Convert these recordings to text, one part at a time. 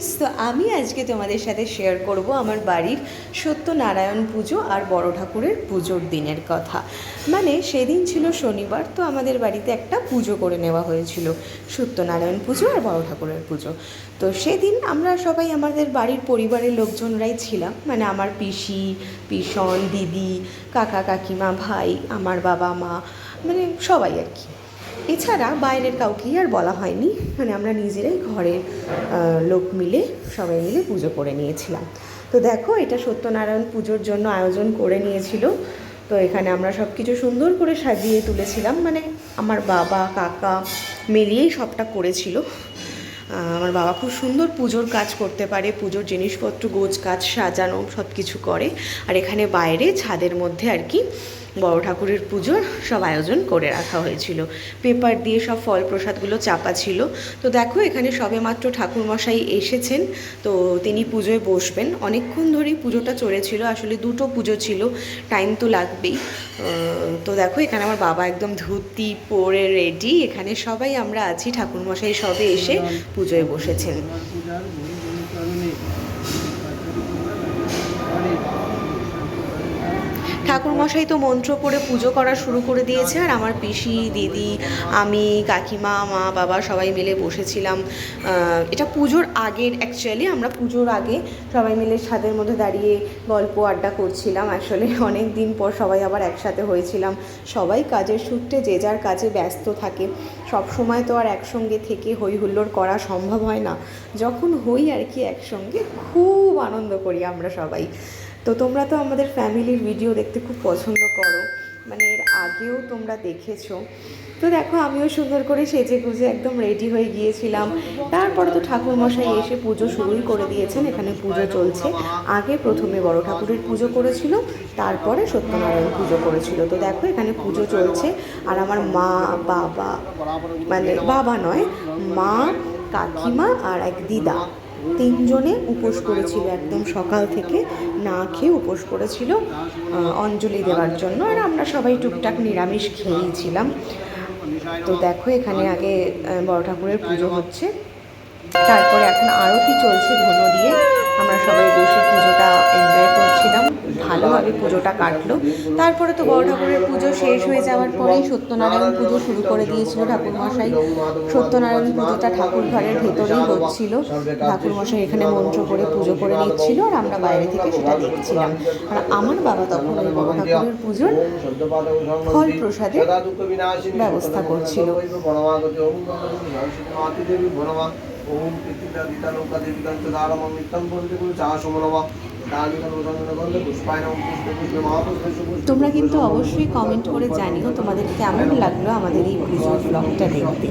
Friends, তো আমি আজকে তোমাদের সাথে শেয়ার করব আমার বাড়ির সত্যনারায়ণ পুজো আর বড় ঠাকুরের পুজোর দিনের কথা। মানে সেদিন ছিল শনিবার, তো আমাদের বাড়িতে একটা পুজো করে নেওয়া হয়েছিল, সত্যনারায়ণ পুজো আর বড় ঠাকুরের পুজো। তো সেদিন আমরা সবাই আমাদের বাড়ির পরিবারের লোকজনরাই ছিলাম, মানে আমার পিসি, পিসন, দিদি, কাকা কাকিমা, ভাই, আমার বাবা মা, মানে সবাই আর কি। এছাড়া বাইরের কাউকেই আর বলা হয়নি, মানে আমরা নিজেরাই ঘরের লোক মিলে সবাই মিলে পুজো করে নিয়েছিলাম। তো দেখো, এটা সত্যনারায়ণ পুজোর জন্য আয়োজন করে নিয়েছিল। তো এখানে আমরা সব কিছু সুন্দর করে সাজিয়ে তুলেছিলাম, মানে আমার বাবা কাকা মিলিয়েই সবটা করেছিল। আমার বাবা খুব সুন্দর পুজোর কাজ করতে পারে, পুজোর জিনিসপত্র গোছ কাজ সাজানো সব কিছু করে। আর এখানে বাইরে ছাদের মধ্যে আর কি বড় ঠাকুরের পুজোর সব আয়োজন করে রাখা হয়েছিল, পেপার দিয়ে সব ফল প্রসাদগুলো চাপা ছিল। তো দেখো, এখানে সবেমাত্র ঠাকুরমশাই এসেছেন, তো তিনি পুজোয় বসবেন। অনেকক্ষণ ধরেই পুজোটা চলেছিল, আসলে দুটো পুজো ছিল, টাইম তো লাগবেই। তো দেখো, এখানে আমার বাবা একদম ধুতি পরে রেডি, এখানে সবাই আমরা আছি, ঠাকুরমশাই সবে এসে পুজোয় বসেছেন। ঠাকুরমশাই তো মন্ত্র পড়ে পুজো করা শুরু করে দিয়েছে, আর আমার পিসি, দিদি, আমি, কাকিমা, মা, বাবা সবাই মিলে বসেছিলাম। এটা পুজোর আগের, অ্যাকচুয়ালি আমরা পুজোর আগে সবাই মিলে ছাদের মধ্যে দাঁড়িয়ে গল্প আড্ডা করছিলাম। আসলে অনেক দিন পর সবাই আবার একসাথে হয়েছিলাম। সবাই কাজের সূত্রে যে যার কাজে ব্যস্ত থাকে, সব সময় তো আর একসঙ্গে থেকে হই হুল্লোড় করা সম্ভব হয় না। যখন হই আর কি একসঙ্গে, খুব আনন্দ করি আমরা সবাই। তো তোমরা তো আমাদের ফ্যামিলির ভিডিও দেখতে খুব পছন্দ করো, মানে এর আগেও তোমরা দেখেছো। তো দেখো, আমিও সুন্দর করে সেজে গুজে একদম রেডি হয়ে গিয়েছিলাম। তারপরে তো ঠাকুরমশাই এসে পুজো শুরুই করে দিয়েছেন, এখানে পুজো চলছে। আগে প্রথমে বড় ঠাকুরের পুজো করেছিল, তারপরে সত্যনারায়ণ পুজো করেছিল। তো দেখো, এখানে পুজো চলছে, আর আমার মা, বাবা, মানে বাবা নয়, মা, কাকিমা আর এক দিদা, তিনজনে উপোস করেছিল, একদম সকাল থেকে না খেয়ে উপোস করেছিল অঞ্জলি দেওয়ার জন্য। আর আমরা সবাই টুকটাক নিরামিষ খেয়েছিলাম। তো দেখো, এখানে আগে বড় ঠাকুরের পুজো হচ্ছে, তারপরে এখন আরতি চলছে ধুনো দিয়ে। আমরা সবাই বসে পুজোটা এনজয় করছিলাম, ভালোভাবে পুজোটা কাটলো। তারপরে তো বড় ঠাকুরের পুজো শেষ হয়ে যাওয়ার পরেই সত্যনারায়ণ পুজো শুরু করে দিয়েছিল ঠাকুরমশাই। সত্যনারায়ণ পুজোটা ঠাকুর ঘরের ভেতরেই হচ্ছিল, ঠাকুরমশাই এখানে মন্ত্র করে পুজো করে নিচ্ছিল, আর আমরা বাইরে থেকে সেটা দেখছিলাম। আর আমার বাবা তখন ওই বড় ঠাকুরের পুজোর ফল প্রসাদের ব্যবস্থা করছিল। ओम पितृ दिता लोका देविका दारमं नित्यं बंदे कुल चाशमनवा তোমরা কিন্তু অবশ্যই কমেন্ট করে জানিও তোমাদের কেমন লাগলো আমাদের এই পুজোর ব্লগটা দেখতে।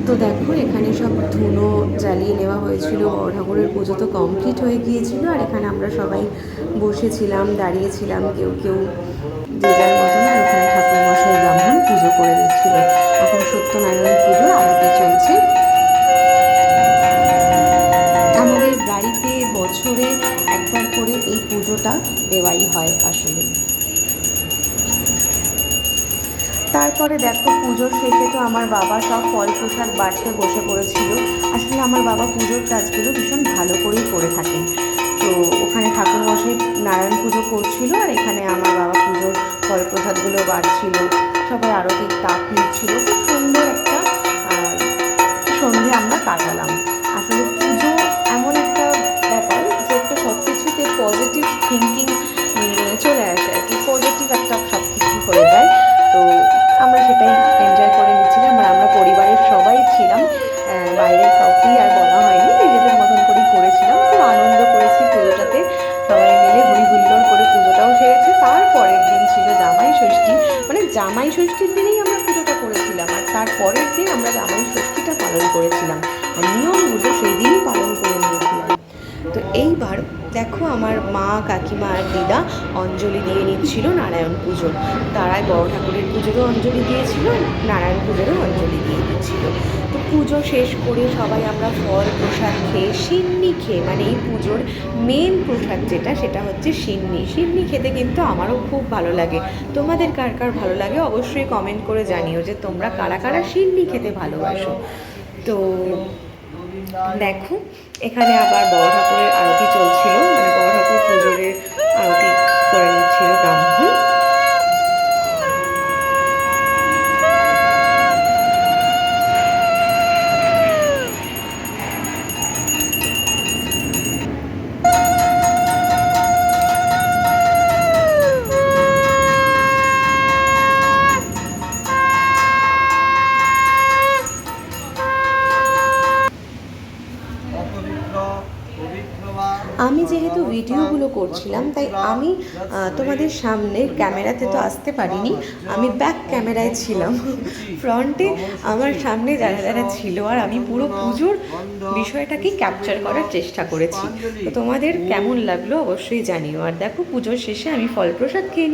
তো দেখো, এখানে সব ধুনো জ্বালিয়ে নেওয়া হয়েছিল, বড় ঠাকুরের পুজো তো কমপ্লিট হয়ে গিয়েছিল। আর এখানে আমরা সবাই বসেছিলাম, দাঁড়িয়েছিলাম, কেউ কেউ যে যার মতন। আর ওখানে ঠাকুরমশাই ব্রাহ্মণ পুজো করে দিচ্ছিল। এখন সত্যনারায়ণ পুজোর আরতি চলছে। আমাদের বাড়িতে বছরে একবার করে এই পুজোটা দেওয়াই হয় আসলে। তারপরে দেখো, পুজোর শেষে তো আমার বাবা সব ফল প্রসাদ বাড়তে বসে পড়েছিল। আসলে আমার বাবা পুজোর কাজগুলো ভীষণ ভালো করেই করে থাকেন। তো ওখানে ঠাকুরমশাই নারায়ণ পুজো করছিল, আর এখানে আমার বাবা পুজোর ফল প্রসাদগুলো বাড়ছিল, সবাই আরতির তাক নিচ্ছিল। খুব সুন্দর একটা সন্ধে আমরা কাটালাম। আসলে পুজো এমন একটা ব্যাপার যে একটা সব কিছুতে পজিটিভ থিঙ্কিং চলে আসে আর কি, পজিটিভ একটা সব কিছু হয়ে যায়। তো আমরা সেটাই এনজয় করে নিচ্ছিলাম, আর আমরা পরিবারের সবাই ছিলাম, বাইরের কাউকেই আর বলা হয়নি, নিজেদের মতন করেই করেছিলাম। খুব আনন্দ করেছি পুজোটাতে, সবাই মিলে হই হুল্লোড় করে পুজোটাও সেরেছে। তারপরের দিন ছিল জামাই ষষ্ঠী, মানে জামাই ষষ্ঠীর দিনেই আমরা পুজোটা করেছিলাম, আর তারপরের দিন আমরা জামাই ষষ্ঠীটা পালন করেছিলাম, আর নিয়মগুলো সেই দিনই পালন করে নিয়েছিলাম। তো এইবার দেখো, আমার মা, কাকিমা আর দিদা অঞ্জলি দিয়ে নিচ্ছিল নারায়ণ পুজোর। তারাই বড় ঠাকুরের পুজোরও অঞ্জলি দিয়েছিল, নারায়ণ পুজোরও অঞ্জলি দিয়ে দিচ্ছিল। তো পুজো শেষ করে সবাই আমরা ফল প্রসাদ খেয়ে, সিন্নি খেয়ে, মানে এই পুজোর মেন প্রসাদ যেটা, সেটা হচ্ছে সিন্নি। সিন্নি খেতে কিন্তু আমারও খুব ভালো লাগে। তোমাদের কার কার ভালো লাগে অবশ্যই কমেন্ট করে জানিও যে তোমরা কারা কারা সিন্নি খেতে ভালোবাসো। তো দেখো এখানে আবার বড় ঠাকুরের আরতি চলছিল, মানে বড় ঠাকুর পুজোরের আরতি করে নিচ্ছিল ব্রাহ্মণ। আমি যেহেতু ভিডিওগুলো করছিলাম তাই আমি তোমাদের সামনে ক্যামেরাতে তো আসতে পারিনি, আমি ব্যাক ক্যামেরায় ছিলাম। ফ্রন্টে আমার সামনে যারা যারা ছিল আর আমি পুরো পুজোর বিষয়টাকে ক্যাপচার করার চেষ্টা করেছি। তো তোমাদের কেমন লাগলো অবশ্যই জানিও। আর দেখো পুজোর শেষে আমি ফল প্রসাদ খেয়ে